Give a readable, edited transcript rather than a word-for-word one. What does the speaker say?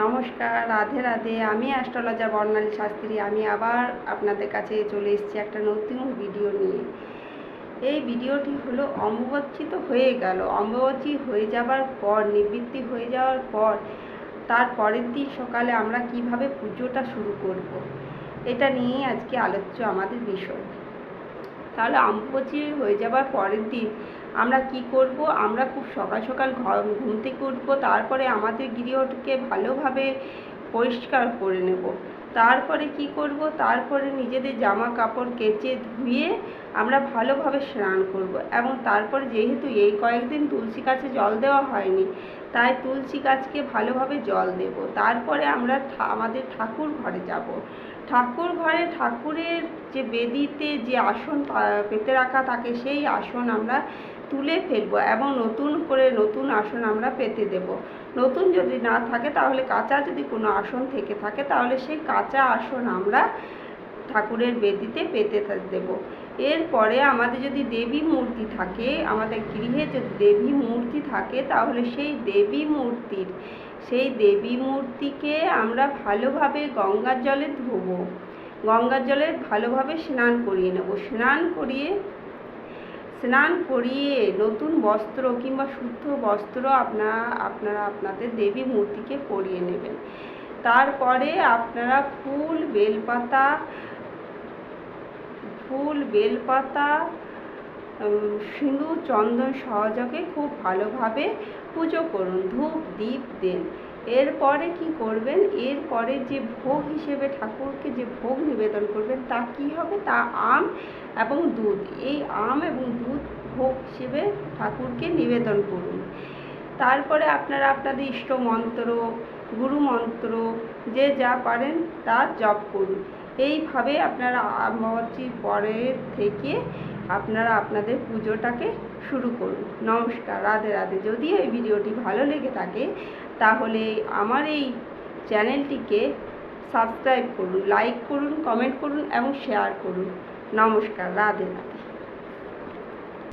নমস্কার, রাধে রাধে। আমি অ্যাস্ট্রোলজার বর্ণালী শাস্ত্রী। আমি আবার আপনাদের কাছে চলে এসেছি একটা নতুন ভিডিও নিয়ে। এই ভিডিওটি হলো অমাবস্যা তো হয়ে গেল, অমাবস্যা হয়ে যাবার পর, নিবৃত্তি হয়ে যাওয়ার পর তার পরের দিন সকালে আমরা কিভাবে পুজোটা শুরু করব, এটা নিয়েই আজকে আলোচ্য আমাদের বিষয়। তাহলে অমাবস্যা হয়ে যাবার পরের দিন আমরা কি করব? আমরা খুব সকাল সকাল ঘুম থেকে উঠবো, তারপরে আমাদের গৃহটিকে ভালোভাবে পরিষ্কার করে নেব। তারপরে কি করব? তারপরে নিজেদের জামা কাপড় কেচে ধুয়ে আমরা ভালোভাবে স্নান করব। এবং তারপরে যেহেতু এই কয়েকদিন তুলসী গাছে জল দেওয়া হয়নি, তাই তুলসী গাছকে ভালোভাবে জল দেব। তারপরে আমরা আমাদের ঠাকুর ঘরে যাব। ঠাকুর ঘরে ঠাকুরের যে বেদিতে যে আসন পেতে রাখা থাকে, সেই আসন আমরা তুলে ফেলবো এবং নতুন করে নতুন আসন আমরা পেতে দেব। নতুন যদি না থাকে, তাহলে কাঁচা যদি কোনো আসন থেকে থাকে, তাহলে সেই কাঁচা আসন আমরা ঠাকুরের বেদিতে পেতে দেব। এরপরে আমাদের যদি দেবী মূর্তি থাকে, আমাদের গৃহে যদি দেবী মূর্তি থাকে, তাহলে সেই দেবী মূর্তিকে আমরা ভালোভাবে গঙ্গার জলে ধোবো। গঙ্গার জলে ভালোভাবে স্নান করিয়ে নেব। স্নান করিয়ে নতুন বস্ত্র কিংবা শুদ্ধ বস্ত্র আপনারা আপনাদের দেবী মূর্তিকে পরিয়ে নেবেন। তারপরে আপনারা ফুল বেলপাতা সিঁদুর চন্দন সহযোগে খুব ভালোভাবে পুজো করুন, ধূপ দীপ দেন। এরপরে কি করবেন? এরপরে যে ভোগ হিসেবে ঠাকুরকে যে ভোগ নিবেদন করবেন, তা কি হবে? তা আম এবং দুধ। এই আম এবং দুধ ভোগ হিসেবে ঠাকুরকে নিবেদন করুন। তারপরে আপনারা আপনাদের ইষ্ট মন্ত্র, গুরু মন্ত্র, যে যা পারেন তা জপ করুন। এইভাবে আপনারা অমাবস্যার পরের থেকে আপনারা আপনাদের পুজোটাকে শুরু করুন। নমস্কার, রাধে রাধে। যদি এই ভিডিওটি ভালো লেগে থাকে, তাহলে আমার এই চ্যানেলটিকে সাবস্ক্রাইব করুন, লাইক করুন, কমেন্ট করুন এবং শেয়ার করুন। নমস্কার, রাধে রাধে।